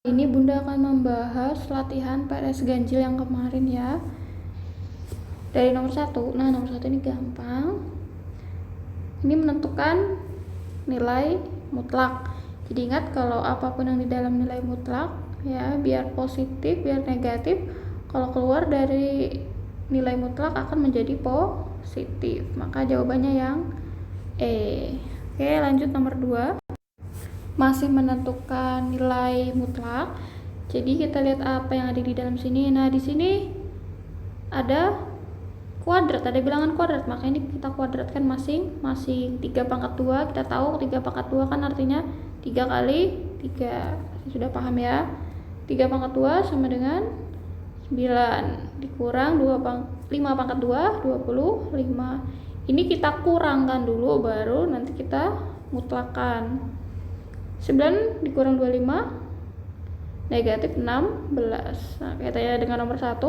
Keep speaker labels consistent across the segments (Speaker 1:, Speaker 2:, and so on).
Speaker 1: Ini Bunda akan membahas latihan PS ganjil yang kemarin ya. Dari nomor 1. Nah, nomor 1 ini gampang. Ini menentukan nilai mutlak. Jadi ingat kalau apapun yang di dalam nilai mutlak ya, biar positif, biar negatif, kalau keluar dari nilai mutlak akan menjadi positif. Maka jawabannya yang E. Oke, lanjut nomor 2. Masih menentukan nilai mutlak. Jadi kita lihat apa yang ada di dalam sini. Nah, di sini ada kuadrat, ada bilangan kuadrat, maka ini kita kuadratkan masing-masing. 3 pangkat 2, kita tahu 3 pangkat 2 kan artinya 3 kali 3. Sudah paham ya? 3 pangkat 2 sama dengan 9 dikurang 5 pangkat 2, 25. Ini kita kurangkan dulu, baru nanti kita mutlakan. 9 dikurang 25 negatif 16. Nah, kaitannya dengan nomor 1,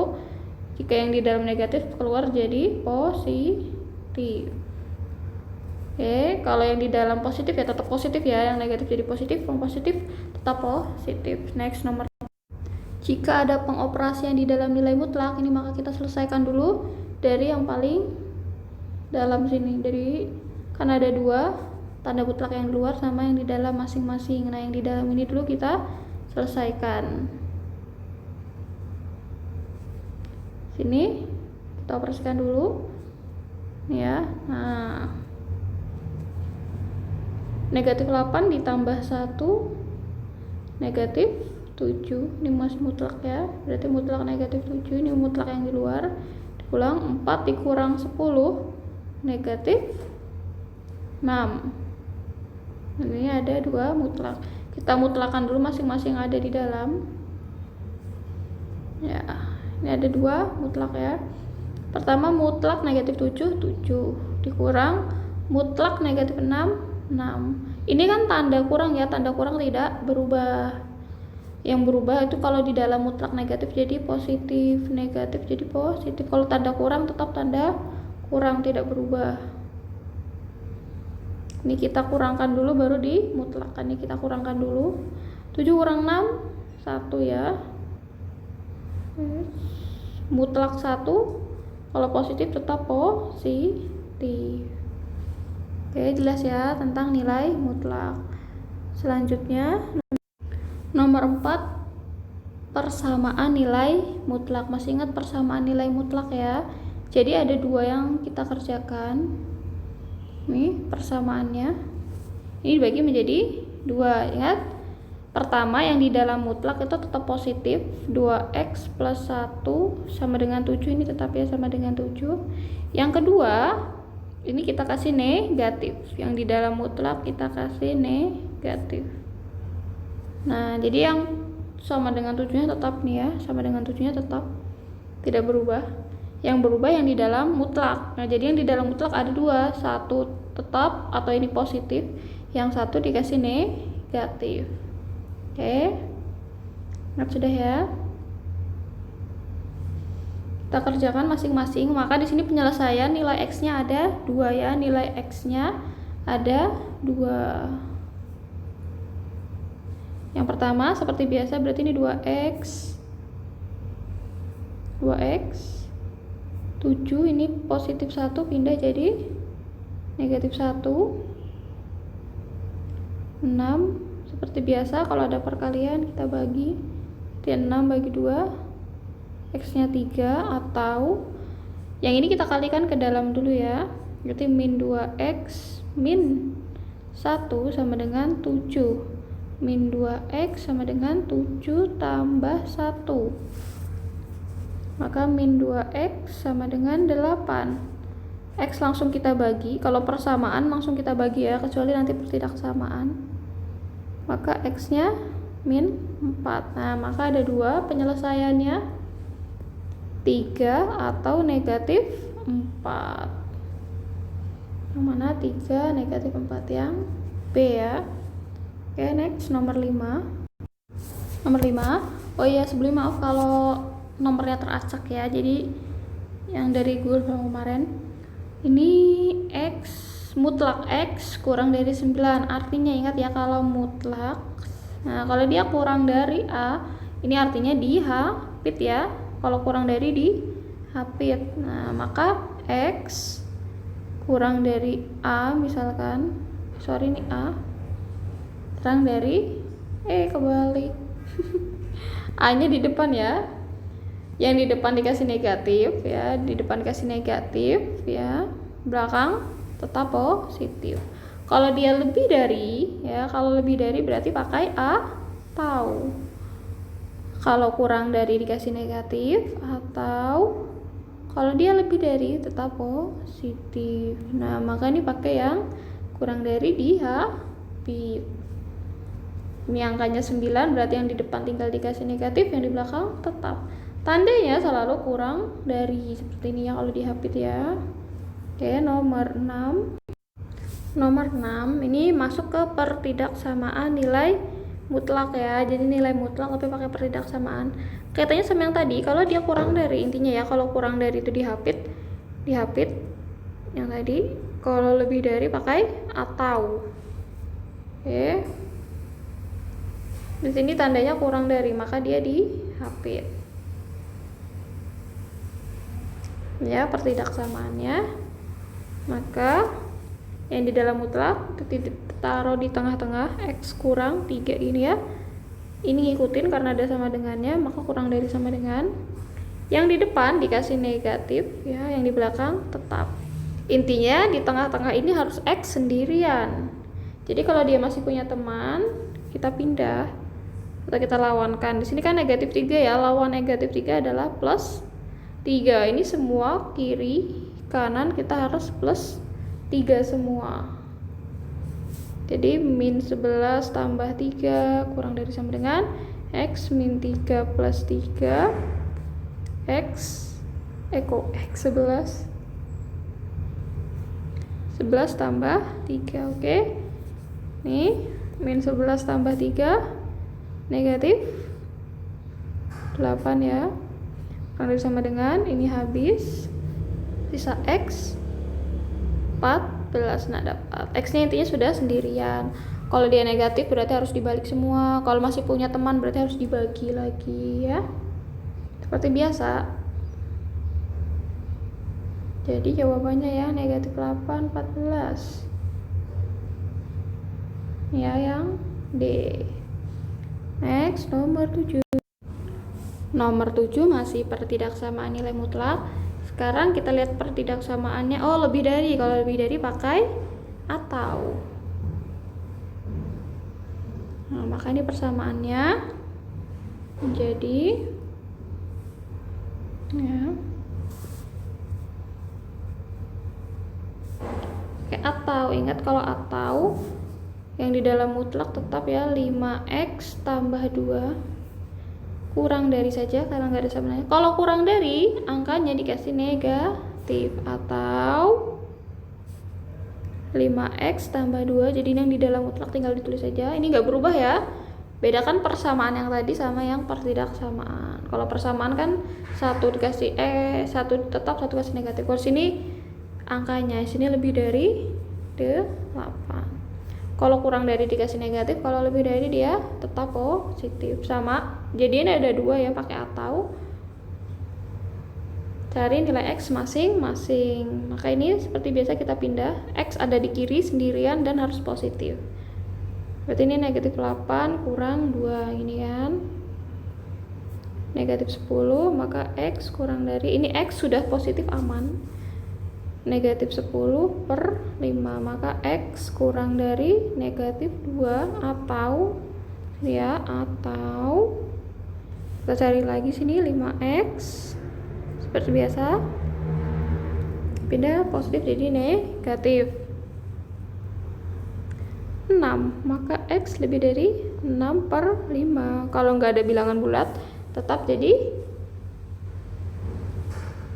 Speaker 1: jika yang di dalam negatif keluar jadi positif. Oke, kalau yang di dalam positif ya tetap positif ya, yang negatif jadi positif, yang positif tetap positif. Next, nomor 4. Jika ada pengoperasian di dalam nilai mutlak, ini maka kita selesaikan dulu dari yang paling dalam sini. Karena ada 2 tanda mutlak yang di luar sama yang di dalam masing-masing. Nah, yang di dalam ini dulu kita selesaikan. Sini kita operasikan dulu ya. Nah, negatif 8 ditambah 1 negatif 7. Ini masih mutlak ya, berarti mutlak negatif 7. Ini mutlak yang di luar. Diulang 4 dikurang 10 negatif 6. Ini ada 2 mutlak. Kita mutlakan dulu masing-masing ada di dalam. Ya, ini ada 2 mutlak ya. Pertama mutlak negatif 7, 7 dikurang mutlak negatif 6, 6. Ini kan tanda kurang ya, tanda kurang tidak berubah. Yang berubah itu kalau di dalam mutlak negatif jadi positif, negatif jadi positif. Kalau tanda kurang tetap tanda kurang, tidak berubah. Ini kita kurangkan dulu baru dimutlakan. Ini kita kurangkan dulu. 7 kurang 6 1 ya. Mutlak 1, kalau positif tetap positif. Oke, jelas ya tentang nilai mutlak. Selanjutnya nomor 4, persamaan nilai mutlak. Masih ingat persamaan nilai mutlak ya. Jadi ada 2 yang kita kerjakan. Nih persamaannya, ini dibagi menjadi 2. Ingat, pertama yang di dalam mutlak itu tetap positif, 2x plus 1 sama dengan 7. Ini tetap ya sama dengan 7. Yang kedua ini kita kasih negatif, yang di dalam mutlak kita kasih negatif. Nah, jadi yang sama dengan 7-nya tetap nih ya, sama dengan 7-nya tetap tidak berubah. Yang berubah yang di dalam mutlak. Nah, jadi yang di dalam mutlak ada 2, 1 tetap atau ini positif, yang 1 dikasih negatif. Oke, nah sudah ya. Kita kerjakan masing-masing. Maka di sini penyelesaian nilai x-nya ada 2 ya, nilai x-nya ada 2. Yang pertama seperti biasa berarti ini 2x 7, ini positif 1 pindah jadi negatif 1. 6 seperti biasa kalau ada perkalian kita bagi, 6 bagi 2, x-nya 3, atau yang ini kita kalikan ke dalam dulu ya. Berarti min 2x min 1 sama dengan 7. Min 2x sama dengan 7 tambah 1. Maka min 2x sama dengan 8. X langsung kita bagi, kalau persamaan langsung kita bagi ya, kecuali nanti pertidaksamaan. Maka x-nya min 4. Nah, maka ada 2 penyelesaiannya, 3 atau negatif 4. Yang mana 3 negatif 4, yang B ya. Oke, next nomor 5. Nomor 5. Oh iya, sebelum maaf kalau nomornya teracak ya. Jadi yang dari Google kemarin, ini x mutlak x kurang dari 9. Artinya ingat ya, kalau mutlak Nah, kalau dia kurang dari A, ini artinya dihapit ya. Kalau kurang dari dihapit. Nah, maka X kurang dari A misalkan. Sorry ini A. Kurang dari kebalik. A-nya di depan ya. Yang di depan dikasih negatif ya, di depan dikasih negatif ya. Belakang tetap positif. Kalau dia lebih dari ya, kalau lebih dari berarti pakai atau. Kalau kurang dari dikasih negatif, atau kalau dia lebih dari tetap positif. Nah, maka ini pakai yang kurang dari dihapit. Ini angkanya 9, berarti yang di depan tinggal dikasih negatif, yang di belakang tetap. Tandanya selalu kurang dari, seperti ini ya kalau dihapit ya. Oke, nomor 6. Nomor 6 ini masuk ke pertidaksamaan nilai mutlak ya. Jadi nilai mutlak tapi pakai pertidaksamaan. Kaitannya sama yang tadi, kalau dia kurang dari, intinya ya kalau kurang dari itu dihapit yang tadi. Kalau lebih dari pakai atau. Oke. Di sini tandanya kurang dari, maka dia dihapit. Ya, pertidaksamaannya. Maka yang di dalam mutlak taruh di tengah-tengah, X kurang 3 ini ya. Ini ngikutin karena ada sama dengannya, maka kurang dari sama dengan. Yang di depan dikasih negatif ya, yang di belakang tetap. Intinya di tengah-tengah ini harus X sendirian. Jadi kalau dia masih punya teman, kita pindah atau kita lawankan. Di sini kan negatif 3 ya, lawan negatif 3 adalah plus 3. Ini semua kiri kanan kita harus plus 3 semua. Jadi min 11 tambah 3 kurang dari sama dengan X min 3 plus 3 X 11 tambah 3. Oke. Nih min 11 tambah 3 negatif 8 ya. Kurang dari sama dengan, ini habis, sisa X 14. Nah, dapat X nya intinya sudah sendirian. Kalau dia negatif berarti harus dibalik semua. Kalau masih punya teman berarti harus dibagi lagi ya, seperti biasa. Jadi jawabannya ya negatif 8 14 ya, yang D. Next, nomor 7. Nomor 7 masih pertidaksamaan nilai mutlak. Sekarang kita lihat pertidaksamaannya. Oh, lebih dari. Kalau lebih dari pakai atau. Nah, maka ini persamaannya menjadi ya. Oke, atau. Ingat kalau atau yang di dalam mutlak tetap ya, 5X tambah 2 kurang dari saja karena nggak ada samanya. Kalau kurang dari, angkanya dikasih negatif, atau 5X tambah 2. Jadi yang di dalam mutlak tinggal ditulis saja. Ini nggak berubah ya. Bedakan persamaan yang tadi sama yang pertidaksamaan. Kalau persamaan kan satu dikasih satu tetap, satu kasih negatif. Kalau sini angkanya sini lebih dari 8. Kalau kurang dari dikasih negatif, kalau lebih dari dia tetap positif. Sama. Jadi ini ada 2 ya, pakai atau. Cari nilai X masing-masing. Maka ini seperti biasa kita pindah. X ada di kiri sendirian dan harus positif. Berarti ini negatif 8 kurang 2 ini kan. Negatif 10, maka X kurang dari, ini X sudah positif aman. Negatif 10 per 5, maka X kurang dari negatif 2 atau ya, atau kita cari lagi sini 5X seperti biasa, pindah positif jadi negatif 6, maka X lebih dari 6 per 5. Kalau nggak ada bilangan bulat tetap jadi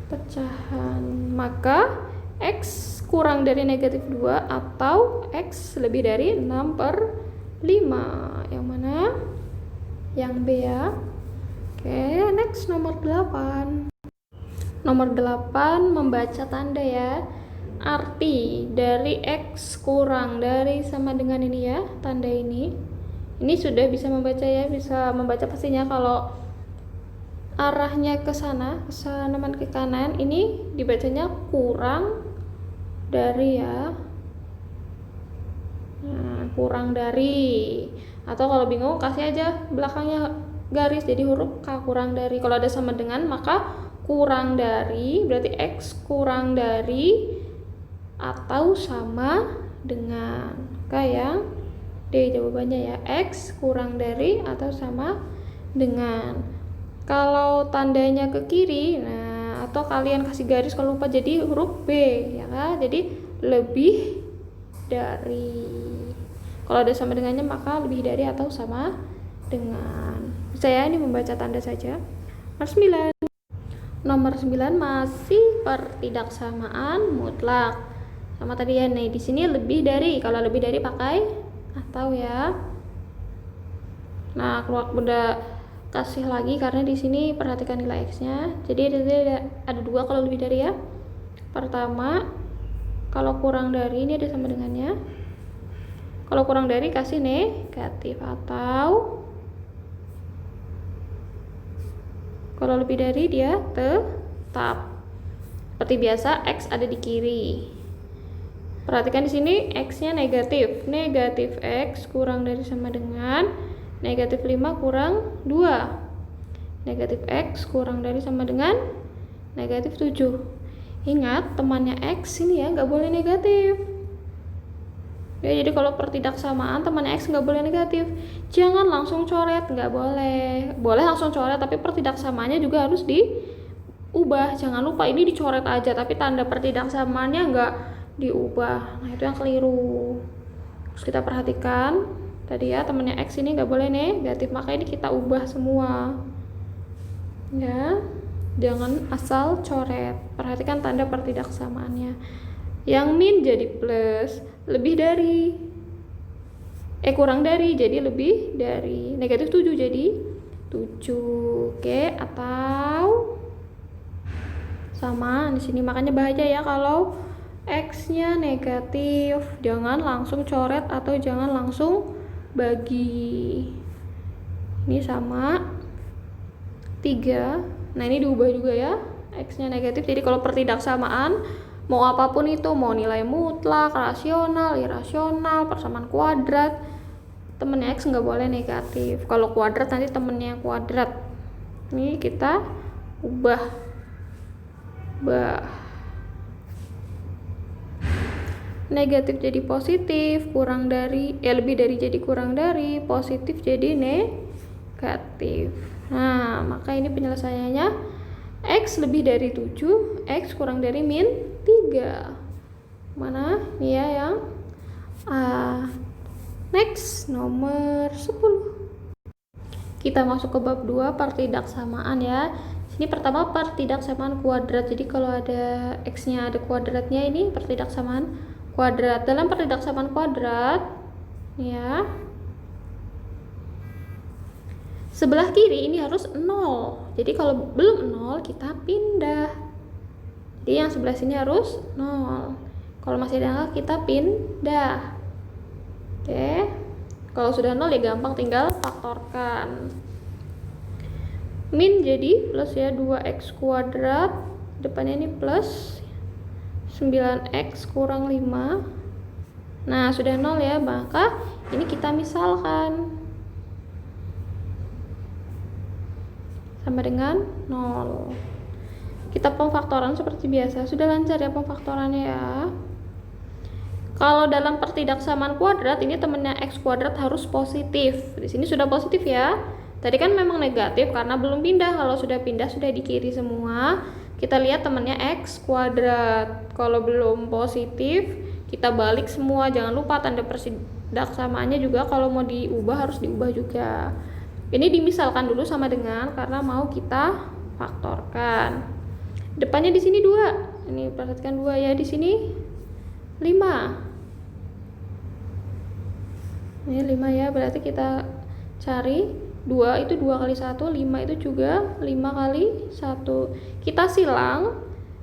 Speaker 1: pecahan, maka X kurang dari negatif 2 atau X lebih dari 6 per 5. Yang mana? Yang B ya. Oke, next nomor 8. Nomor 8 membaca tanda ya. Arti dari X kurang dari sama dengan ini ya, tanda ini. Ini sudah bisa membaca ya, bisa membaca pastinya. Kalau arahnya ke sana ke kanan, ini dibacanya kurang dari ya. Nah, kurang dari. Atau kalau bingung kasih aja belakangnya garis jadi huruf K, kurang dari. Kalau ada sama dengan maka kurang dari berarti X kurang dari atau sama dengan. Kayak D jawabannya ya, X kurang dari atau sama dengan. Kalau tandanya ke kiri, nah atau kalian kasih garis kalau lupa jadi huruf B ya kan, jadi lebih dari. Kalau ada sama dengannya maka lebih dari atau sama dengan. Saya ini membaca tanda saja. Nomor 9 masih pertidaksamaan mutlak. Sama tadi ya, nih di sini lebih dari. Kalau lebih dari pakai atau ya. Nah, keluar Bunda kasih lagi karena di sini perhatikan nilai X-nya. Jadi ada dua kalau lebih dari ya. Pertama, kalau kurang dari ini ada sama dengannya. Kalau kurang dari kasih negatif, atau kalau lebih dari dia tetap. Seperti biasa X ada di kiri. Perhatikan di sini X-nya negatif. Negatif X kurang dari sama dengan negatif 5 kurang 2. Negatif X kurang dari sama dengan negatif 7. Ingat temannya X ini ya nggak boleh negatif ya, jadi kalau pertidaksamaan temannya X nggak boleh negatif. Jangan langsung coret, nggak boleh. Boleh langsung coret tapi pertidaksamaannya juga harus diubah. Jangan lupa ini dicoret aja tapi tanda pertidaksamaannya nggak diubah. Nah itu yang keliru. Terus kita perhatikan tadi ya, temannya X ini nggak boleh negatif, maka ini kita ubah semua ya, jangan asal coret. Perhatikan tanda pertidaksamaannya. Yang min jadi plus, lebih dari kurang dari jadi lebih dari. Negatif 7 jadi 7. Oke, atau sama di sini. Makanya bahaya ya kalau X-nya negatif, jangan langsung coret atau jangan langsung bagi. Ini sama 3. Nah ini diubah juga ya, X-nya negatif. Jadi kalau pertidaksamaan mau apapun itu, mau nilai mutlak, rasional, irasional, persamaan kuadrat, temennya X nggak boleh negatif. Kalau kuadrat nanti temennya kuadrat. Ini kita ubah. Negatif jadi positif, kurang dari lebih dari jadi kurang dari, positif jadi negatif. Nah maka ini penyelesaiannya X lebih dari 7, X kurang dari min 3. Mana? Ini ya yang next, nomor 10. Kita masuk ke bab 2, pertidaksamaan ya. Ini pertama pertidaksamaan kuadrat. Jadi kalau ada X-nya ada kuadratnya, ini pertidaksamaan kuadrat. Dalam pertidaksamaan kuadrat ya, sebelah kiri ini harus 0. Jadi kalau belum 0 kita pindah. Jadi yang sebelah sini harus 0. Kalau masih ada angka kita pindah. Oke. Kalau sudah 0 ya gampang, tinggal faktorkan. Min jadi plus ya, 2x kuadrat. Depannya ini plus 9x kurang 5. Nah sudah 0 ya, maka ini kita misalkan sama dengan 0. Kita pemfaktoran seperti biasa. Sudah lancar ya pemfaktorannya ya. Kalau dalam pertidaksamaan kuadrat ini temennya X kuadrat harus positif. Di sini sudah positif ya. Tadi kan memang negatif karena belum pindah. Kalau sudah pindah sudah di kiri semua. Kita lihat temennya X kuadrat. Kalau belum positif kita balik semua. Jangan lupa tanda pertidaksamaannya juga kalau mau diubah harus diubah juga. Ini dimisalkan dulu sama dengan karena mau kita faktorkan. Depannya di sini 2. Ini perhatikan 2 ya, di sini 5. Ini 5 ya, berarti kita cari 2 itu 2 kali 1, 5 itu juga 5 kali 1. Kita silang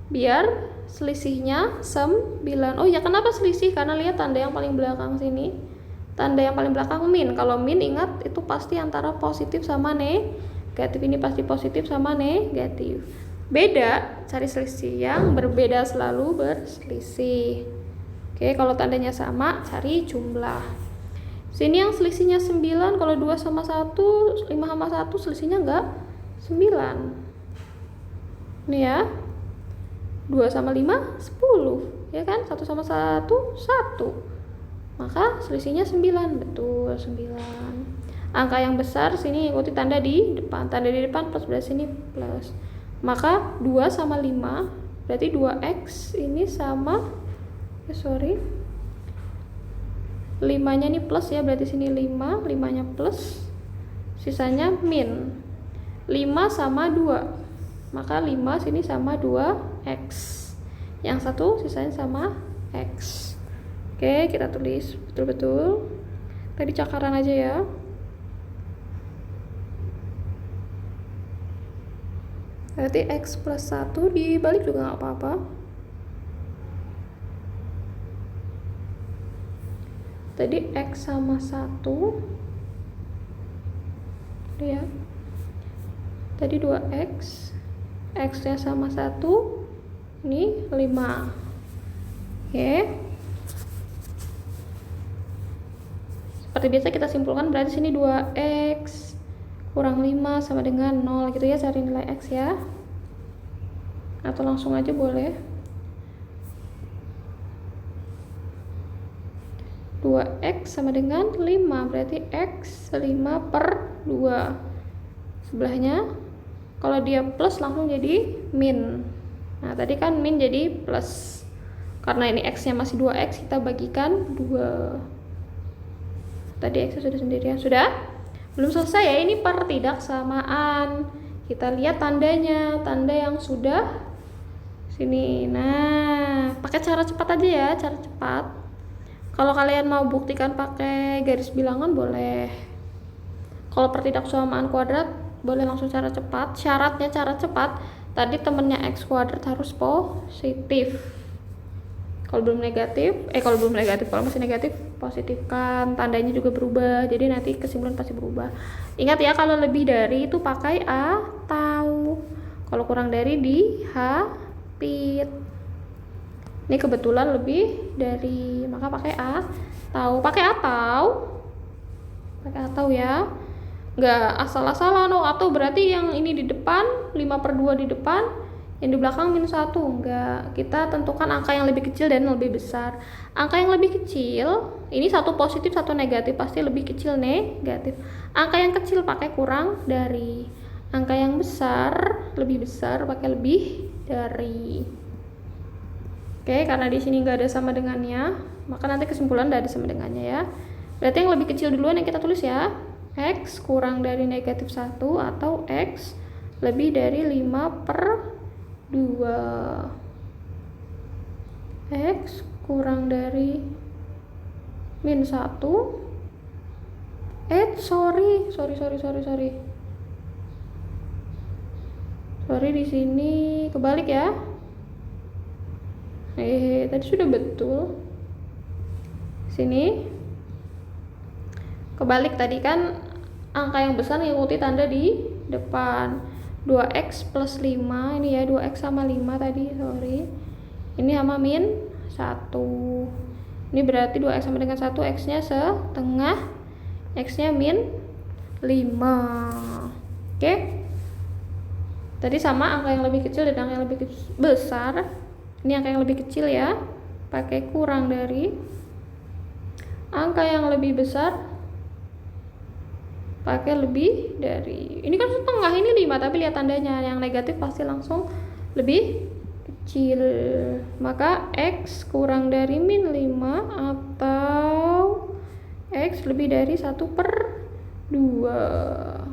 Speaker 1: biar selisihnya 9. Oh ya, kenapa selisih? Karena lihat tanda yang paling belakang sini. tanda yang paling belakang min. Kalau min ingat itu pasti antara positif sama negatif, ini pasti positif sama negatif. Beda, cari selisih, yang berbeda selalu berselisih. Oke, kalau tandanya sama cari jumlah. Sini yang selisihnya 9, kalau 2 sama 1, 5 sama 1 selisihnya enggak 9. Ini ya, 2 sama 5 10, ya kan? 1 sama 1 1, maka selisihnya 9, betul 9. Angka yang besar sini ikuti tanda di depan, tanda di depan plus, berarti sini plus, maka 2 sama 5 berarti 2x ini sama 5 nya ini plus ya, berarti sini 5 nya plus, sisanya min. 5 sama 2, maka 5 sini sama 2x, yang satu sisanya sama x. Oke, kita tulis betul-betul tadi cakaran aja ya. Berarti x plus 1 dibalik juga nggak apa-apa. Tadi x sama 1 ya, tadi 2x, x nya sama 1, ini 5. Oke, seperti biasa kita simpulkan, berarti sini 2x kurang 5 sama dengan 0 gitu ya, cari nilai x ya, atau langsung aja boleh. 2x sama dengan 5, berarti x 5 per 2. Sebelahnya kalau dia plus langsung jadi min. Nah tadi kan min jadi plus, karena ini x nya masih 2x, kita bagikan 2. Tadi x sudah sendirian. Sudah? Belum selesai ya, ini pertidaksamaan. Kita lihat tandanya, tanda yang sudah sini. Nah, pakai cara cepat aja ya, cara cepat. Kalau kalian mau buktikan pakai garis bilangan boleh. Kalau pertidaksamaan kuadrat boleh langsung cara cepat. Syaratnya cara cepat, tadi temennya x kuadrat harus positif. Kalau belum negatif, kalau masih negatif, positifkan, tandanya juga berubah, jadi nanti kesimpulan pasti berubah. Ingat ya, kalau lebih dari itu pakai atau, kalau kurang dari dihapit. Ini kebetulan lebih dari, maka pakai atau. Pakai atau ya, nggak asal-asalan. Atau berarti yang ini di depan 5/2 di depan, yang di belakang -1, enggak. Kita tentukan angka yang lebih kecil dan lebih besar. Angka yang lebih kecil, ini satu positif satu negatif, pasti lebih kecil negatif. Angka yang kecil pakai kurang dari. Angka yang besar, lebih besar, pakai lebih dari. Oke, karena di sini nggak ada sama dengannya, maka nanti kesimpulan udah ada sama dengannya ya. Berarti yang lebih kecil duluan yang kita tulis ya. X kurang dari -1 atau X lebih dari 5/2. X kurang dari -1. Sorry di sini kebalik ya. Tadi sudah betul. Sini kebalik, tadi kan angka yang besar ngikuti tanda di depan. 2x plus 5, ini ya 2x sama 5 tadi, sorry. Ini sama -1. Ini berarti 2x sama dengan 1, x nya setengah, x nya -5. Oke. Tadi sama angka yang lebih kecil dan angka yang lebih besar. Ini angka yang lebih kecil ya, pakai kurang dari. Angka yang lebih besar pakai lebih dari. Ini kan setengah, ini 5, tapi lihat tandanya, yang negatif pasti langsung lebih kecil. Maka x kurang dari -5 atau x lebih dari 1/2.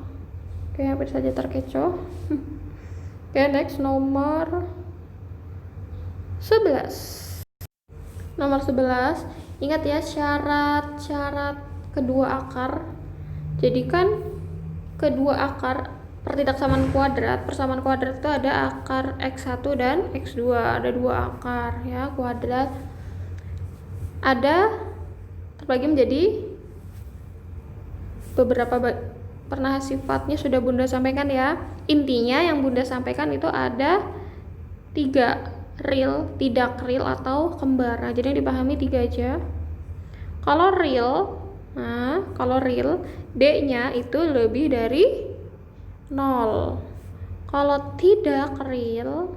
Speaker 1: Oke, hampir saja terkecoh. Oke, next nomor 11. Nomor 11, ingat ya syarat-syarat kedua akar. Jadikan kedua akar pertidaksamaan kuadrat, persamaan kuadrat itu ada akar x1 dan x2, ada dua akar ya kuadrat, ada terbagi menjadi beberapa pernah sifatnya sudah Bunda sampaikan ya. Intinya yang Bunda sampaikan itu ada 3, real, tidak real, atau kembar. Nah, jadi dipahami 3 aja. Kalau real, D-nya itu lebih dari 0. Kalau tidak real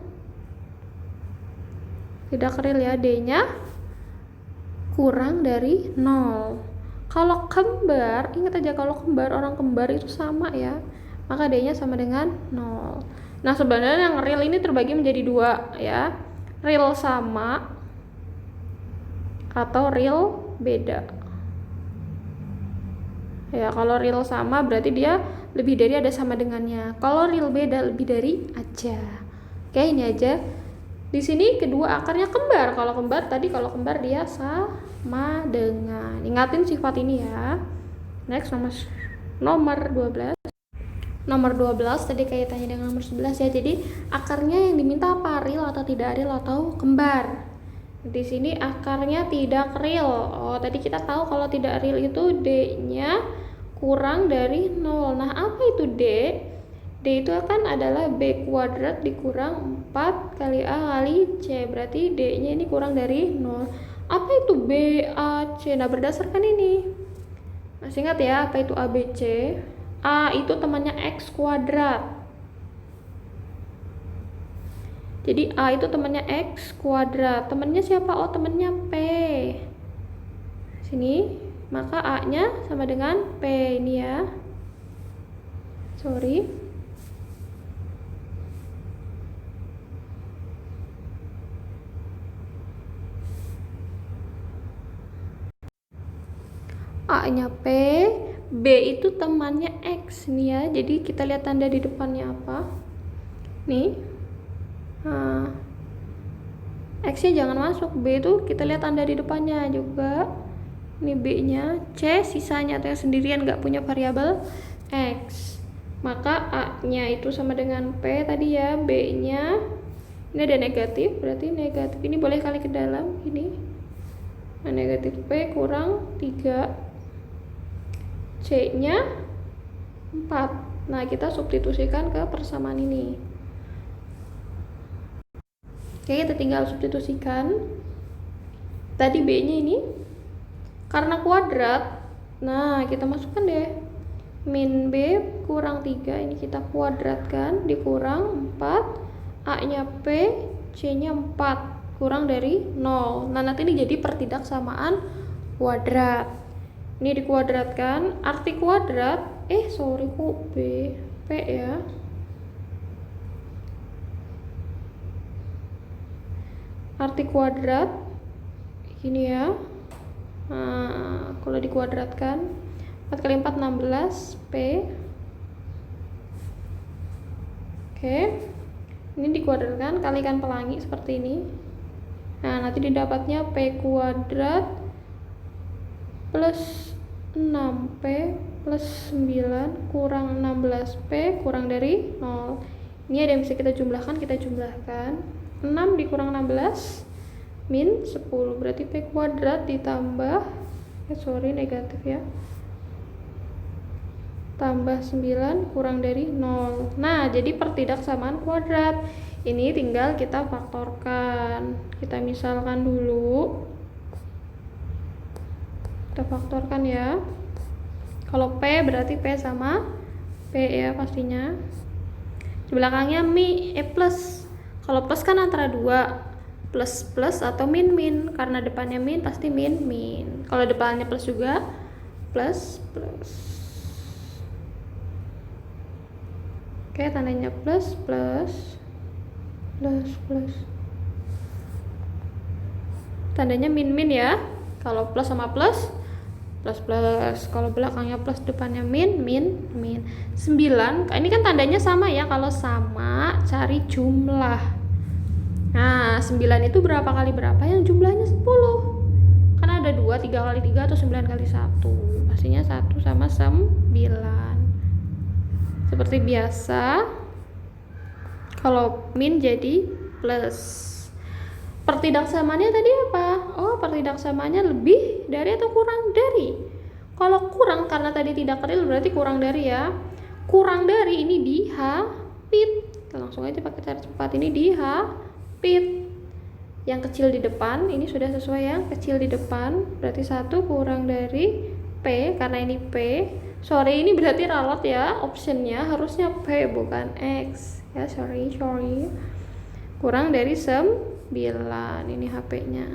Speaker 1: ya, D-nya kurang dari 0. Kalau kembar, ingat aja kalau kembar, orang kembar itu sama ya, maka D-nya sama dengan 0. Nah, sebenarnya yang real ini terbagi menjadi 2 ya, real sama atau real beda. Ya, kalau real sama berarti dia lebih dari ada sama dengannya. Kalau real beda lebih dari aja. Oke, ini aja. Di sini kedua akarnya kembar. Kalau kembar dia sama dengan. Ingatin sifat ini ya. Next, nomor 12. Nomor 12 tadi kaitannya dengan nomor 11 ya. Jadi akarnya yang diminta apa? Real atau tidak real atau kembar. Di sini akarnya tidak real. Oh, tadi kita tahu kalau tidak real itu D-nya kurang dari 0. Nah, apa itu D? D itu akan adalah B kuadrat dikurang 4 kali A kali C. Berarti D-nya ini kurang dari 0. Apa itu B, A, C? Nah, berdasarkan ini. Masih ingat ya, apa itu A, B, C? A itu temannya X kuadrat. Jadi A itu temannya X kuadrat. Temannya siapa? Oh, temannya P. Sini. Maka A-nya sama dengan P ini ya. Sorry. A-nya P, B itu temannya X nih ya. Jadi kita lihat tanda di depannya apa. Nih. Nah, X-nya jangan masuk. B itu kita lihat tanda di depannya juga. Ini B-nya, C sisanya atau yang sendirian nggak punya variabel X. Maka A-nya itu sama dengan P tadi ya, B-nya ini ada negatif, berarti negatif ini boleh kali ke dalam ini. Nah, negatif P kurang 3, C-nya 4. Nah, kita substitusikan ke persamaan ini. Oke, kita tinggal substitusikan. Tadi B-nya ini karena kuadrat, nah kita masukkan deh min B kurang 3, ini kita kuadratkan, dikurang 4, A-nya P, C-nya 4, kurang dari 0. Nah, nanti ini jadi pertidaksamaan kuadrat. Ini dikuadratkan, arti kuadrat, P ya. Arti kuadrat, ini ya. Nah, kalau dikuadratkan 4 kali 4 16 P. Oke, ini dikuadratkan, kalikan pelangi seperti ini. Nah, nanti didapatnya P kuadrat plus 6P plus 9 kurang 16P kurang dari 0. Ini ada yang bisa kita jumlahkan, 6 dikurang 16 min 10, berarti P kuadrat ditambah negatif ya, tambah 9 kurang dari 0. Nah, jadi pertidaksamaan kuadrat ini tinggal kita faktorkan. Kita misalkan dulu, kita faktorkan ya. Kalau P berarti P sama P ya pastinya, di belakangnya plus. Kalau plus kan antara 2, plus plus atau min min, karena depannya min pasti min min. Kalau depannya plus juga plus plus. Oke, tandanya plus plus plus plus. Tandanya min min ya. Kalau plus sama plus plus plus. Kalau belakangnya plus depannya min min min. 9, ini kan tandanya sama ya. Kalau sama cari jumlah. Nah, 9 itu berapa kali berapa? Yang jumlahnya 10. Kan ada 2, 3 kali 3 atau 9 kali 1. Pastinya 1 sama 9. Seperti biasa, kalau min jadi plus. Pertidaksamaannya tadi apa? Oh, pertidaksamaannya lebih dari atau kurang dari? Kalau kurang karena tadi tidak real berarti kurang dari ya. Kurang dari ini dihapit. Langsung aja pakai cara cepat, ini dihapit. Yang kecil di depan ini sudah sesuai, yang kecil di depan berarti 1 kurang dari P, karena ini P. Sorry, ini berarti ralat ya, optionnya harusnya P bukan X ya, sorry. Kurang dari 9, ini HP-nya.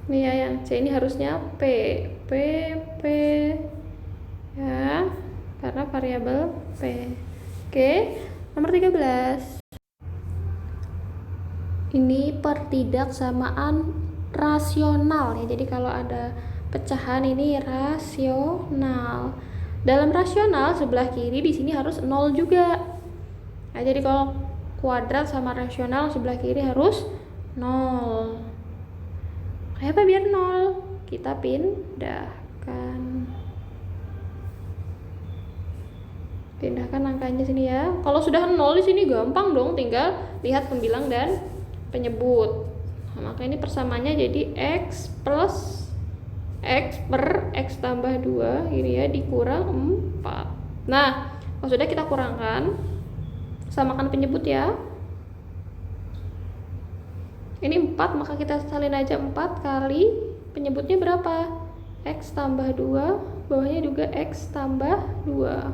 Speaker 1: Ini ya yang C, ini harusnya P ya, karena variabel P. Oke, nomor 13. Ini pertidaksamaan rasional ya. Jadi kalau ada pecahan ini rasional. Dalam rasional sebelah kiri di sini harus 0 juga. Nah, jadi kalau kuadrat sama rasional sebelah kiri harus 0. Kayak apa biar 0? Kita pindahkan angkanya sini ya. Kalau sudah 0 di sini gampang dong, tinggal lihat pembilang dan penyebut. Nah, maka ini persamaannya jadi X plus X per X tambah 2 ini ya, dikurang 4. Nah, kalau sudah kita kurangkan, samakan penyebut ya. Ini 4, maka kita salin aja 4 kali penyebutnya berapa? X tambah 2, bawahnya juga X tambah 2,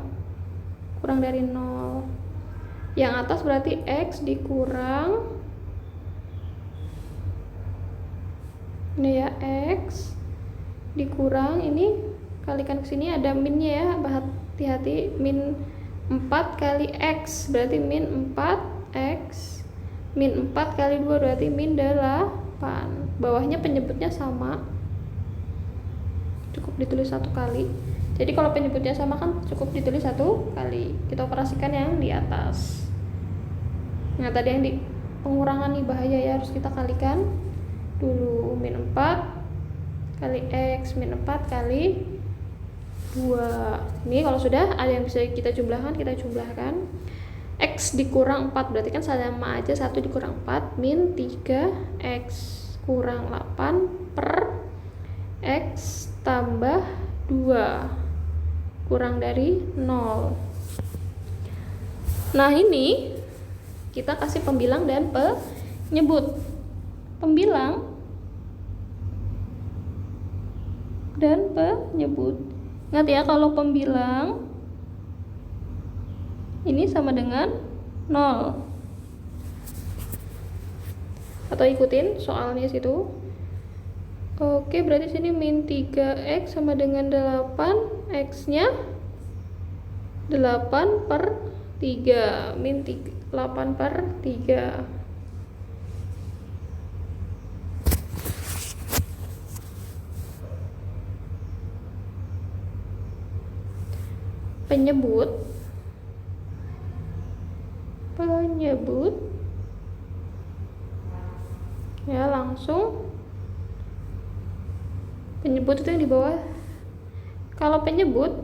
Speaker 1: kurang dari 0. Yang atas berarti X dikurang ini ya, X dikurang ini, kalikan ke sini ada minnya ya, hati-hati, min 4 kali X berarti min 4X, min 4 kali 2 berarti min 8. Bawahnya penyebutnya sama, cukup ditulis 1 kali. Jadi kalau penyebutnya sama kan cukup ditulis 1 kali. Kita operasikan yang di atas. Nah, tadi yang di pengurangan nih bahaya ya, harus kita kalikan dulu. Min 4 kali X, min 4 kali 2. Ini kalau sudah ada yang bisa kita jumlahkan, kita jumlahkan. X dikurang 4 berarti kan sama aja, 1 dikurang 4 min 3X kurang 8 per X tambah 2 kurang dari 0. Nah, ini kita kasih pembilang dan penyebut. Pembilang dan penyebut. Ingat ya, kalau pembilang ini sama dengan 0. Atau ikutin soalnya situ. Oke, berarti sini min 3X sama dengan 8, X-nya 8 per 3, min 8 per 3. Penyebut ya, langsung penyebut itu yang di bawah. Kalau penyebut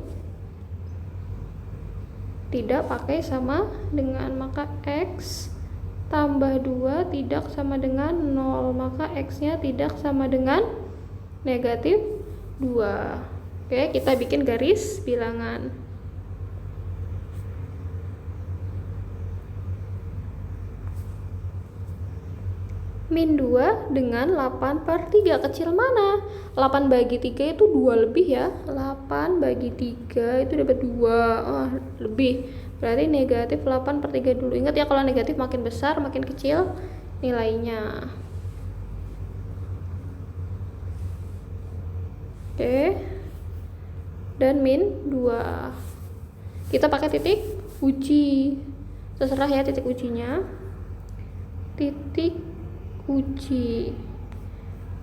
Speaker 1: tidak pakai sama dengan, maka X tambah 2 tidak sama dengan 0, maka X nya tidak sama dengan negatif 2. Oke, kita bikin garis bilangan. Min 2 dengan 8 per 3, kecil mana? 8 bagi 3 itu 2 lebih ya, 8 bagi 3 itu dapat 2, lebih, berarti negatif 8 per 3 dulu. Ingat ya, kalau negatif makin besar makin kecil nilainya. Oke, dan min 2 kita pakai titik uji, terserah ya titik ujinya. Titik uji,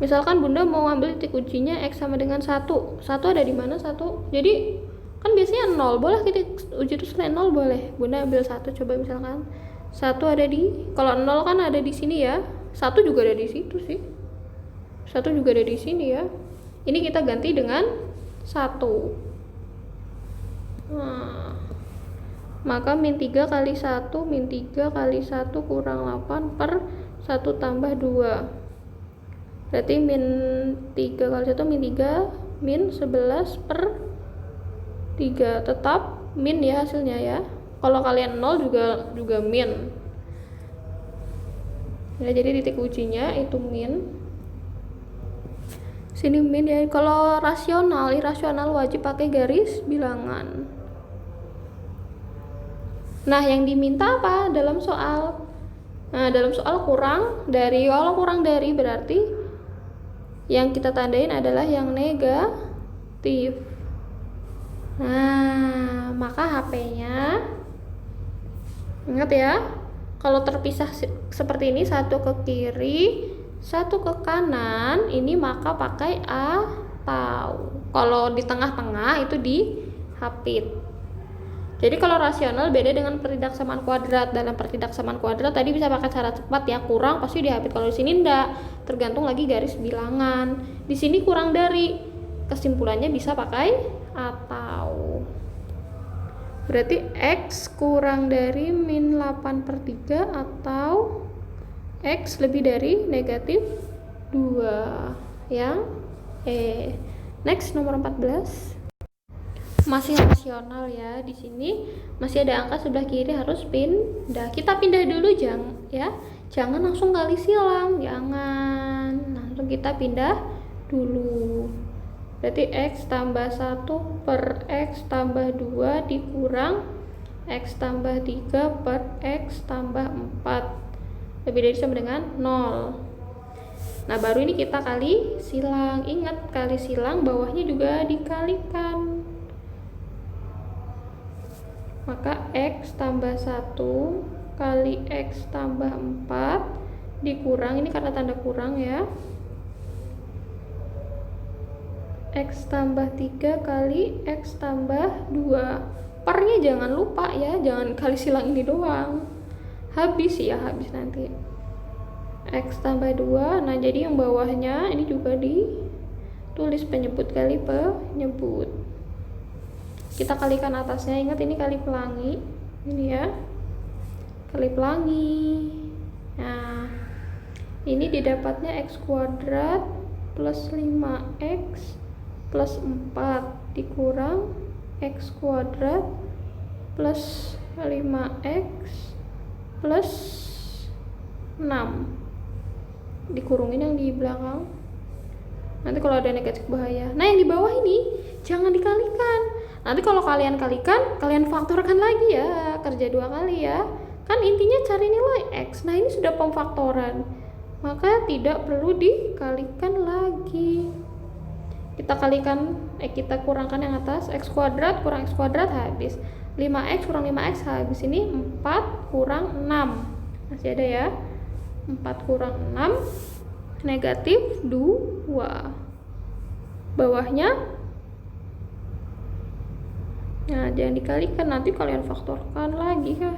Speaker 1: misalkan bunda mau ambil titik ujinya X sama dengan 1 ada di mana 1? Jadi kan biasanya 0, boleh titik uji itu selain 0 boleh. Bunda ambil 1, coba misalkan 1 ada di, kalau 0 kan ada di sini ya, 1 juga ada di situ sih, 1 juga ada di sini ya. Ini kita ganti dengan 1. Nah, maka min 3 kali 1, min 3 kali 1 kurang 8 per 1 tambah 2, berarti min 3 kali 1 min 3 min 11/3, tetap min ya hasilnya ya. Kalau kalian 0 juga min ya, jadi titik ujinya itu min, sini min ya. Kalau rasional, irasional wajib pakai garis bilangan. Nah, yang diminta apa dalam soal? Nah, dalam soal kurang dari. Kalau kurang dari berarti yang kita tandain adalah yang negatif. Nah, maka HP-nya ingat ya, kalau terpisah seperti ini, satu ke kiri, satu ke kanan, ini maka pakai atau. Kalau di tengah-tengah itu dihapit. Jadi kalau rasional beda dengan pertidaksamaan kuadrat. Dalam pertidaksamaan kuadrat tadi bisa pakai cara cepat ya, kurang pasti dihapit. Kalau di sini enggak, tergantung lagi garis bilangan. Di sini kurang dari, kesimpulannya bisa pakai atau. Berarti X kurang dari min 8/3 atau X lebih dari negatif 2 yang E. Next, nomor 14. Masih rasional ya. Di sini masih ada angka sebelah kiri, harus pindah. Kita pindah dulu jangan langsung kali silang, jangan. Langsung kita pindah dulu. Berarti X tambah 1 per X tambah 2 dikurang X tambah 3 per X tambah 4 lebih dari sama dengan 0. Nah, baru ini kita kali silang. Ingat, kali silang bawahnya juga dikalikan. Maka X tambah 1 kali X tambah 4 dikurang, ini karena tanda kurang ya, X tambah 3 kali X tambah 2. Pernya jangan lupa ya, jangan kali silang ini doang. Habis nanti. X tambah 2, nah jadi yang bawahnya ini juga ditulis penyebut kali penyebut. Kita kalikan atasnya, ingat ini kali pelangi, ini ya, kali pelangi. Nah, ini didapatnya X kuadrat plus 5X plus 4 dikurang X kuadrat plus 5X plus 6 dikurungin yang di belakang. Nanti kalau ada negatif bahaya. Nah, yang di bawah ini jangan dikalikan. Nanti kalau kalian kalikan, kalian faktorkan lagi ya, kerja 2 kali ya. Kan intinya cari nilai X. Nah, ini sudah pemfaktoran, maka tidak perlu dikalikan lagi. Kita kalikan, kita kurangkan yang atas, X kuadrat kurang X kuadrat habis. 5X kurang 5X habis. Ini 4 kurang 6. Masih ada ya. 4 kurang 6 negatif 2. Bawahnya, nah jangan dikalikan, nanti kalian faktorkan lagi ya.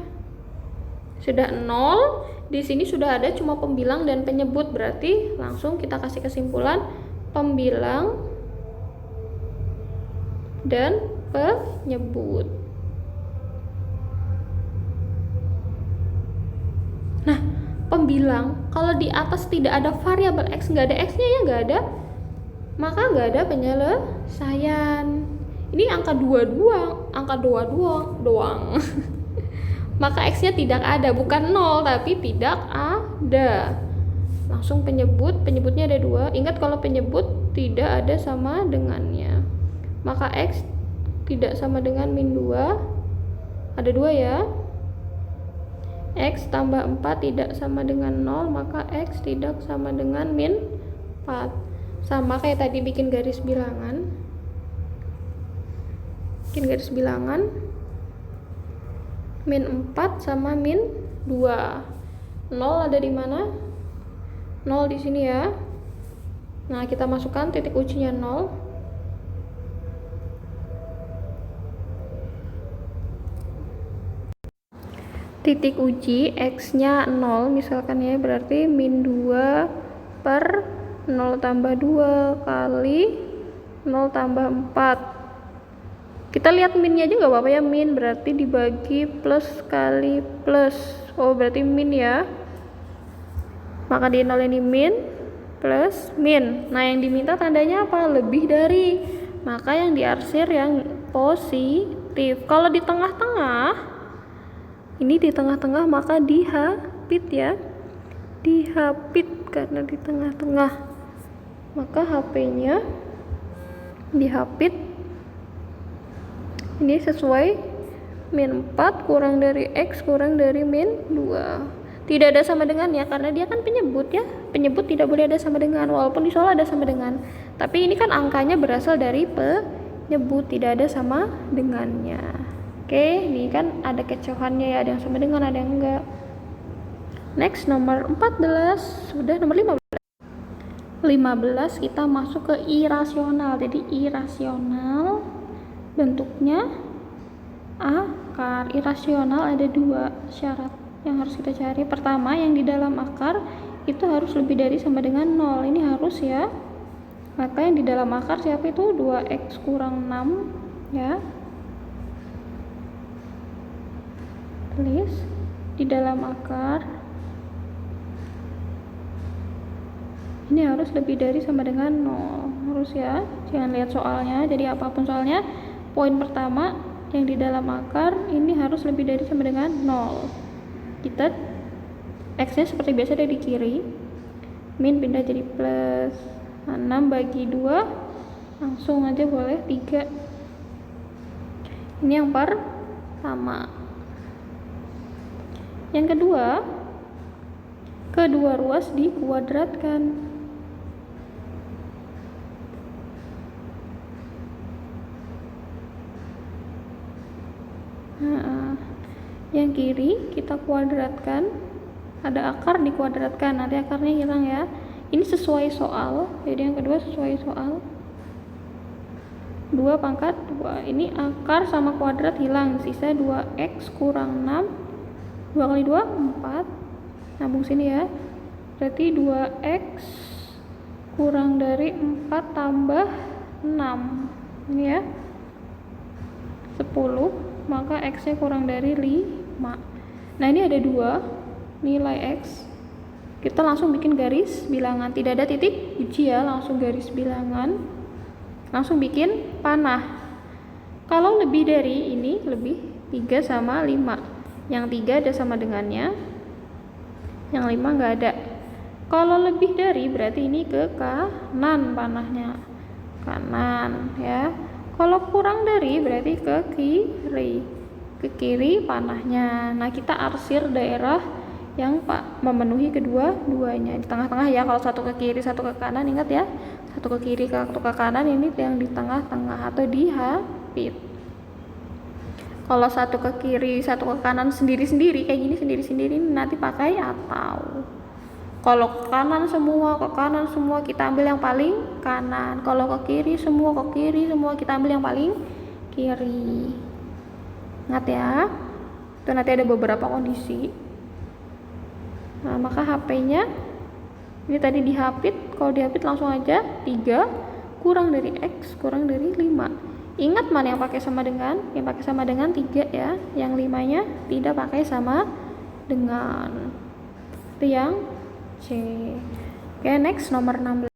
Speaker 1: Sudah 0. Di sini sudah ada cuma pembilang dan penyebut, berarti langsung kita kasih kesimpulan pembilang dan penyebut. Nah, pembilang kalau di atas tidak ada variabel X, nggak ada X-nya ya, nggak ada, maka nggak ada penyelesaian. Ini angka 2 doang. Maka X-nya tidak ada, bukan 0 tapi tidak ada. Langsung penyebutnya ada 2. Ingat, kalau penyebut tidak ada sama dengannya, maka X tidak sama dengan min 2. Ada 2 ya. X tambah 4 tidak sama dengan 0, maka X tidak sama dengan min 4. Sama kayak tadi bikin garis bilangan. Min 4 sama min 2. 0 ada di mana? 0 di sini ya. Nah, kita masukkan titik ujinya 0. Titik uji X-nya 0 misalkan ya, berarti min 2 per 0 tambah 2 kali 0 tambah 4. Kita lihat minnya aja nggak apa-apa ya, min berarti dibagi plus kali plus. Oh, berarti min ya. Maka di 0 ini min, plus min. Nah, yang diminta tandanya apa? Lebih dari. Maka yang diarsir yang positif. Kalau di tengah-tengah, ini di tengah-tengah maka dihapit ya. Dihapit karena di tengah-tengah. Maka HP-nya dihapit. Ini sesuai min 4 kurang dari X kurang dari min 2. Tidak ada sama dengan ya, karena dia kan penyebut ya. Penyebut tidak boleh ada sama dengan, walaupun di soal ada sama dengan. Tapi ini kan angkanya berasal dari penyebut, tidak ada sama dengannya. Oke, ini kan ada kecohannya ya, ada yang sama dengan, ada yang enggak. Next, nomor 14, sudah nomor 15. 15 kita masuk ke irasional. Jadi irasional bentuknya akar. Irasional ada 2 syarat yang harus kita cari. Pertama, yang di dalam akar itu harus lebih dari sama dengan 0. Ini harus ya. Maka yang di dalam akar siapa itu? 2x kurang 6 ya. Tulis di dalam akar ini harus lebih dari sama dengan 0. Harus ya. Jangan lihat soalnya. Jadi apapun soalnya, poin pertama yang di dalam akar ini harus lebih dari sama dengan 0. Kita X-nya seperti biasa ada di kiri, min pindah jadi plus. 6 bagi 2 langsung aja boleh 3. Ini yang pertama. Yang kedua, kedua ruas dikuadratkan. Yang kiri kita kuadratkan, ada akar dikuadratkan, nanti akarnya hilang ya. Ini sesuai soal, jadi yang kedua sesuai soal. 2 pangkat 2, ini akar sama kuadrat hilang, sisa 2x kurang 6. 2 kali 2 4, nambung sini ya, berarti 2x kurang dari 4 tambah 6 ini ya 10, maka x nya kurang dari 5. Nah, ini ada 2 nilai x, kita langsung bikin garis bilangan, tidak ada titik uji ya, langsung garis bilangan, langsung bikin panah. Kalau lebih dari ini, lebih 3 sama 5, yang 3 ada sama dengannya, yang 5 nggak ada. Kalau lebih dari berarti ini ke kanan panahnya, kanan ya. Kalau kurang dari berarti ke kiri panahnya. Nah, kita arsir daerah yang memenuhi kedua-duanya di tengah-tengah ya. Kalau satu ke kiri satu ke kanan, ingat ya, satu ke kiri satu ke kanan, ini yang di tengah-tengah atau dihapit. Kalau satu ke kiri satu ke kanan sendiri-sendiri kayak gini, sendiri-sendiri, nanti pakai atau. Kalau ke kanan semua, ke kanan semua, kita ambil yang paling kanan. Kalau ke kiri semua, kita ambil yang paling kiri. Ingat ya, itu nanti ada beberapa kondisi. Nah, maka HP-nya ini tadi dihapit, kalau dihapit langsung aja 3 kurang dari X kurang dari 5. Ingat mana yang pakai sama dengan? Yang pakai sama dengan 3 ya, yang 5-nya tidak pakai sama dengan. Itu yang C. Oke, next nomor 16.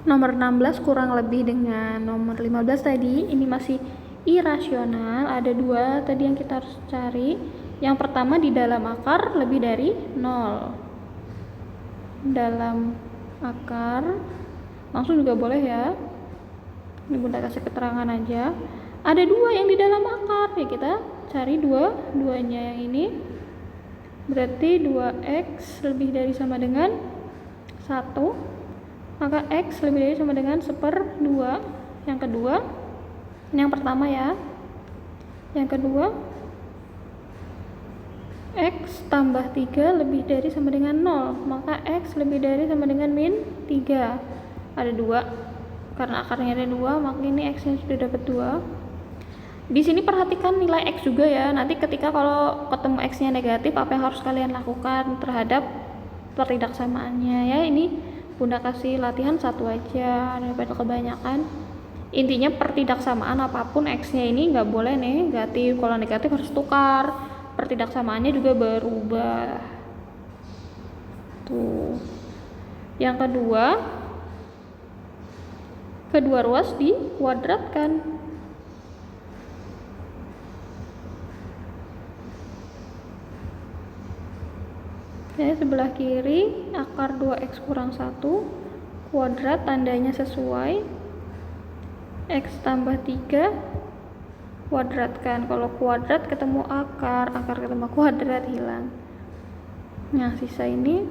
Speaker 1: Nomor 16 kurang lebih dengan nomor 15 tadi, ini masih irasional. Ada 2 tadi yang kita harus cari. Yang pertama, di dalam akar lebih dari 0. Dalam akar langsung juga boleh ya, ini Bunda kasih keterangan aja. Ada 2 yang di dalam akar ya, kita cari dua-duanya. Yang ini berarti 2x lebih dari sama dengan 1, maka x lebih dari sama dengan 1/2. Yang kedua, ini yang pertama ya. Yang kedua, x tambah 3 lebih dari sama dengan 0, maka x lebih dari sama dengan min 3. Ada 2, karena akarnya ada 2, maka ini x nya sudah dapat 2. Di sini perhatikan nilai X juga ya. Nanti ketika kalau ketemu X-nya negatif, apa yang harus kalian lakukan terhadap pertidaksamaannya ya. Ini Bunda kasih latihan 1 aja daripada kebanyakan. Intinya pertidaksamaan apapun X-nya ini nggak boleh negatif. Kalau negatif harus tukar. Pertidaksamaannya juga berubah. Tuh. Yang kedua, kedua ruas dikuadratkan. Oke, sebelah kiri akar 2x kurang 1 kuadrat, tandanya sesuai, x tambah 3 kuadratkan. Kalau kuadrat ketemu akar ketemu kuadrat hilang. Nah, sisa ini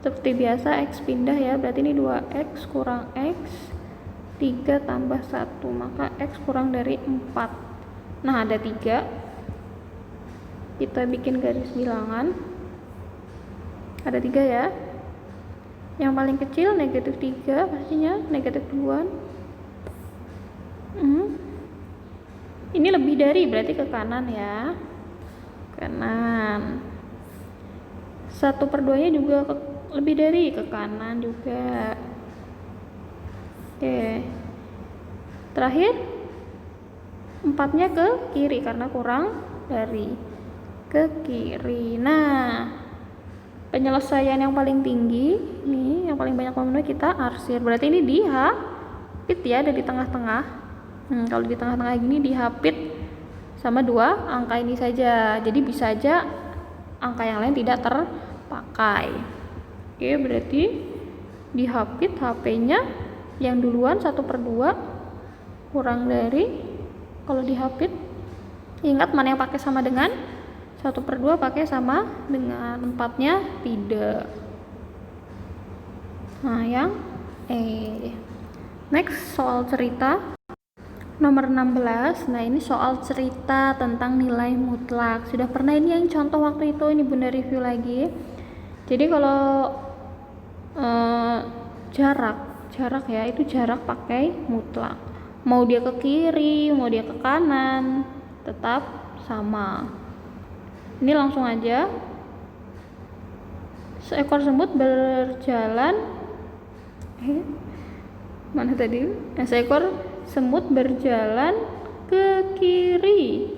Speaker 1: seperti biasa x pindah ya, berarti ini 2x kurang x 3 tambah 1, maka x kurang dari 4. Nah, ada 3, kita bikin garis bilangan, ada 3 ya. Yang paling kecil negatif 3, pastinya negatif duluan. Ini lebih dari, berarti ke kanan ya, kanan. 1/2 nya juga lebih dari, ke kanan juga. Oke, terakhir 4 nya ke kiri karena kurang dari, ke kiri. Nah, penyelesaian yang paling tinggi nih, yang paling banyak memenuhi, kita arsir, berarti ini dihapit ya, ada di tengah-tengah. Kalau di tengah-tengah gini dihapit sama 2 angka ini saja, jadi bisa aja angka yang lain tidak terpakai. Oke, berarti dihapit HP-nya yang duluan 1/2 kurang dari, kalau dihapit ingat mana yang pakai sama dengan 1/2, pakai sama dengan 4-nya tidak. Nah, yang next soal cerita nomor 16. Nah, ini soal cerita tentang nilai mutlak. Sudah pernah ini yang contoh waktu itu, ini Bunda review lagi. Jadi kalau jarak ya, itu jarak pakai mutlak. Mau dia ke kiri, mau dia ke kanan, tetap sama. Ini langsung aja. Seekor semut berjalan mana tadi? Seekor semut berjalan ke kiri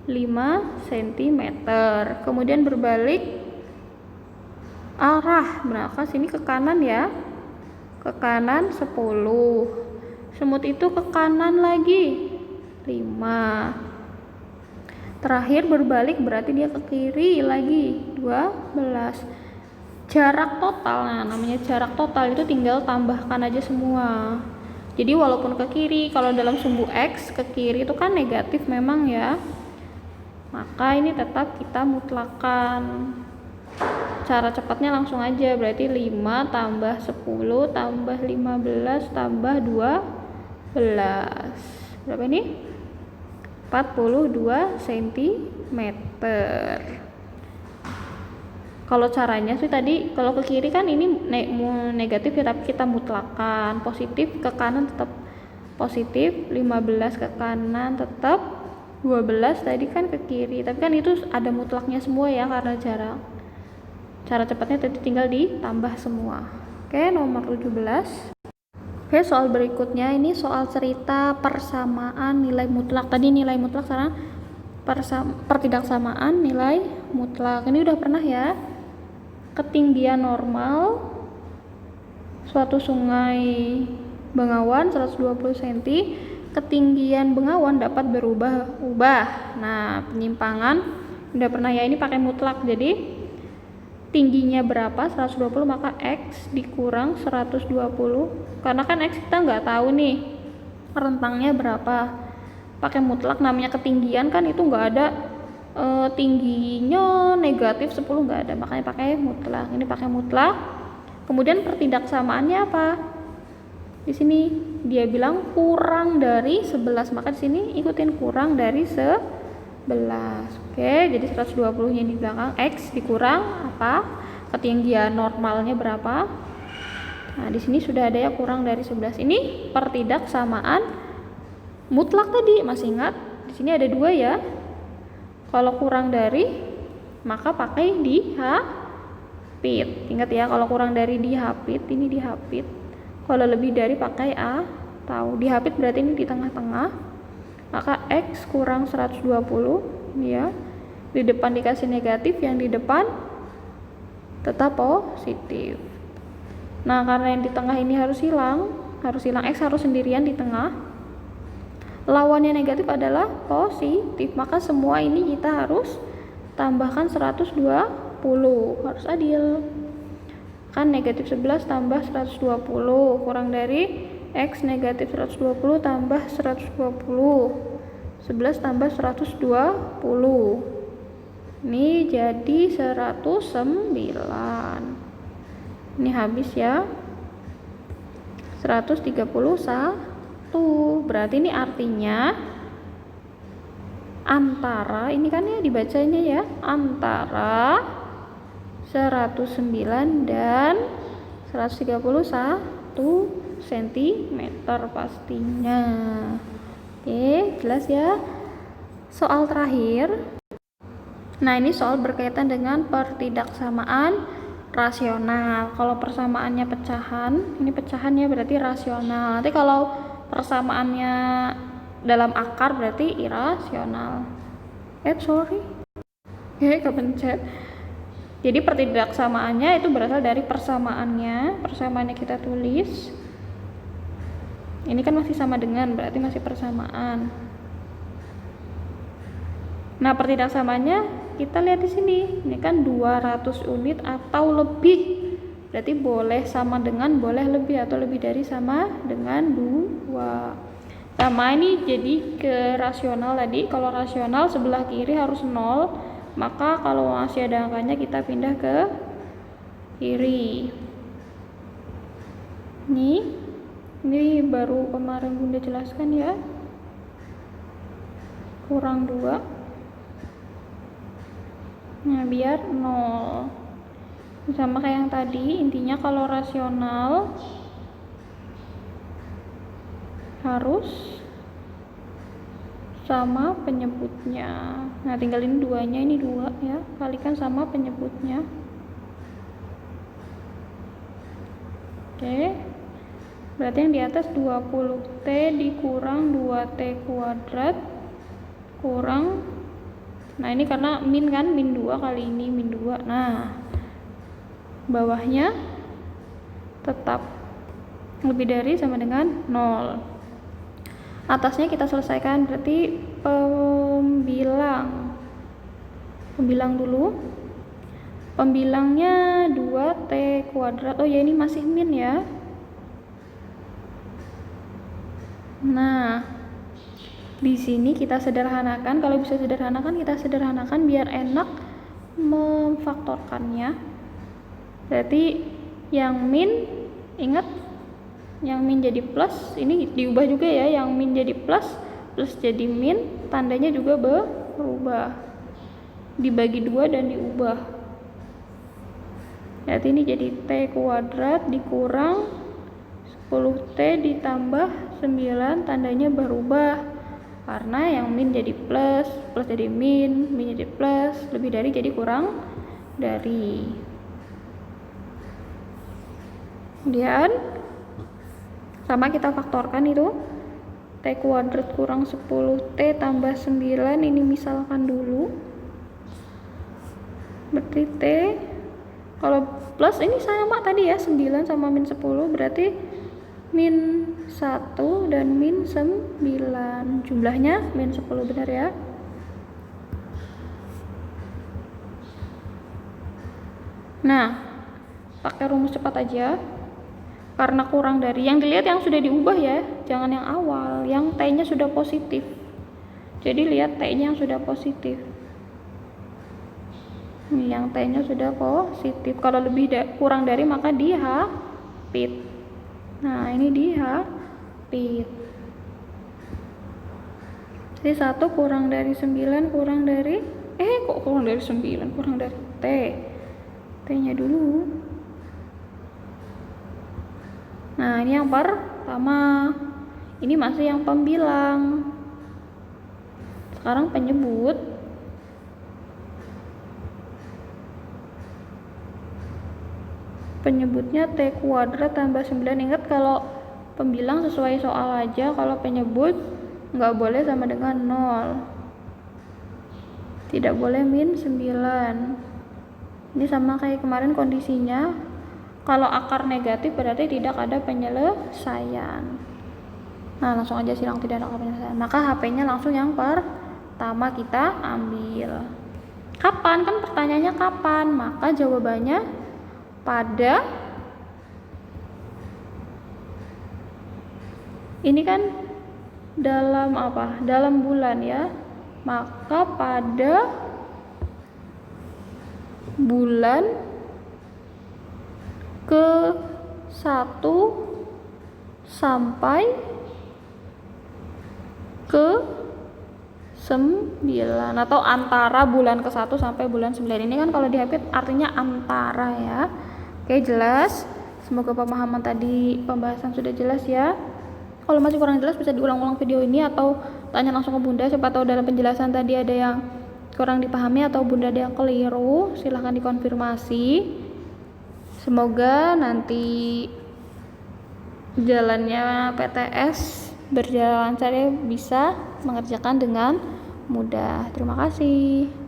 Speaker 1: 5 cm, kemudian berbalik arah, maka sini ke kanan ya, ke kanan 10. Semut itu ke kanan lagi 5. Terakhir berbalik berarti dia ke kiri lagi 12. Jarak total, nah namanya jarak total itu tinggal tambahkan aja semua. Jadi walaupun ke kiri, kalau dalam sumbu X ke kiri itu kan negatif memang ya, maka ini tetap kita mutlakan. Cara cepatnya langsung aja, berarti 5 tambah 10 tambah 15 tambah 12. Berapa ini? 42 cm. Kalau caranya sih tadi, kalau ke kiri kan ini negatif ya, tapi kita mutlakan. Positif ke kanan tetap positif, 15 ke kanan tetap 12, tadi kan ke kiri, tapi kan itu ada mutlaknya semua ya karena jarak. Cara cepatnya tadi tinggal ditambah semua. Oke, nomor 17. Oke, soal berikutnya ini soal cerita persamaan nilai mutlak. Tadi nilai mutlak, sekarang pertidaksamaan nilai mutlak. Ini udah pernah ya. Ketinggian normal suatu sungai Bengawan 120 cm, ketinggian Bengawan dapat berubah-ubah. Nah, penyimpangan udah pernah ya, ini pakai mutlak, jadi tingginya berapa 120, maka X dikurang 120, karena kan X kita nggak tahu nih rentangnya berapa. Pakai mutlak, namanya ketinggian kan itu nggak ada tingginya negatif 10, nggak ada, makanya pakai mutlak. Ini pakai mutlak. Kemudian pertidaksamaannya apa? Di sini dia bilang kurang dari 11, maka di sini ikutin kurang dari 11. Oke, jadi 120-nya di belakang, X dikurang apa? Ketinggian normalnya berapa? Nah, di sini sudah ada ya kurang dari 11. Ini pertidaksamaan mutlak tadi, masih ingat? Di sini ada 2 ya. Kalau kurang dari, maka pakai dihapit. Ingat ya, kalau kurang dari dihapit, ini dihapit. Kalau lebih dari pakai atau. Dihapit berarti ini di tengah-tengah. Maka X kurang 120 ya. Di depan dikasih negatif, yang di depan tetap positif. Nah, karena yang di tengah ini harus hilang, harus hilang, X harus sendirian di tengah. Lawannya negatif adalah positif, maka semua ini kita harus tambahkan 120, harus adil. Kan negatif 11 tambah 120 kurang dari X negatif 120 tambah 120, 11 tambah 120, ini jadi 109. Ini habis ya, 131. Berarti ini artinya antara, ini kan ya dibacanya ya, antara 109 dan 131 cm pastinya. Oke, jelas ya. Soal terakhir. Nah, ini soal berkaitan dengan pertidaksamaan rasional. Kalau persamaannya pecahan, ini pecahan ya, berarti rasional. Nanti kalau persamaannya dalam akar berarti irasional. Kepencet. Jadi pertidaksamaannya itu berasal dari persamaannya kita tulis. Ini kan masih sama dengan, berarti masih persamaan. Nah, pertidaksamaannya kita lihat di sini. Ini kan 200 unit atau lebih. Berarti boleh sama dengan, boleh lebih, atau lebih dari sama dengan 2. Sama ini jadi ke rasional tadi. Kalau rasional sebelah kiri harus 0, maka kalau masih ada angkanya kita pindah ke kiri. Ini baru kemarin Bunda jelaskan ya. Kurang 2. Nah, biar 0. Sama kayak yang tadi, intinya kalau rasional harus sama penyebutnya. Nah, tinggal ini 2-nya, ini 2 ya, kalikan sama penyebutnya. Oke. Berarti yang di atas 20T dikurang 2T kuadrat kurang, nah ini karena min kan, min 2 kali ini min 2. Nah, bawahnya tetap lebih dari sama dengan 0. Atasnya kita selesaikan, berarti pembilang dulu. Pembilangnya 2T kuadrat. Oh ya, ini masih min ya. Nah, di sini kita sederhanakan. Kalau bisa sederhanakan, kita sederhanakan biar enak memfaktorkannya. Berarti yang min, ingat yang min jadi plus, ini diubah juga ya, yang min jadi plus, plus jadi min, tandanya juga berubah, dibagi 2 dan diubah. Berarti ini jadi T kuadrat dikurang 10T ditambah 9, tandanya berubah karena yang min jadi plus, plus jadi min, min jadi plus, lebih dari jadi kurang dari. Kemudian sama kita faktorkan itu, T kuadrat kurang 10T tambah 9, ini misalkan dulu, berarti T, kalau plus ini sama tadi ya, 9 sama min 10, berarti min 1 dan min 9, jumlahnya min 10, benar ya. Nah, pakai rumus cepat aja. Karena kurang dari, yang dilihat yang sudah diubah ya, jangan yang awal, yang T-nya sudah positif. Jadi lihat T-nya yang sudah positif. Ini yang T-nya sudah positif. Kalau lebih kurang dari maka dihapit. Nah, ini dihapit. Jadi 1 kurang dari 9 kurang dari, kok kurang dari 9, kurang dari T. T-nya dulu. Nah, ini yang pertama. Ini masih yang pembilang. Sekarang penyebut. Penyebutnya T kuadrat tambah 9. Ingat kalau pembilang sesuai soal aja, kalau penyebut nggak boleh sama dengan 0. Tidak boleh min 9. Ini sama kayak kemarin kondisinya. Kalau akar negatif berarti tidak ada penyelesaian. Nah, langsung aja silang tidak ada akar penyelesaian. Maka HP-nya langsung yang pertama kita ambil. Kapan? Kan pertanyaannya kapan? Maka jawabannya pada. Ini kan dalam apa? Dalam bulan ya. Maka pada bulan ke-1 sampai ke-9 atau antara bulan ke-1 sampai bulan 9. Ini kan kalau di HP artinya antara ya. Oke, jelas. Semoga pemahaman tadi pembahasan sudah jelas ya. Kalau masih kurang jelas bisa diulang-ulang video ini atau tanya langsung ke Bunda, siapa tahu dalam penjelasan tadi ada yang kurang dipahami atau Bunda ada yang keliru, silahkan dikonfirmasi. Semoga nanti jalannya PTS berjalan lancar, bisa mengerjakan dengan mudah. Terima kasih.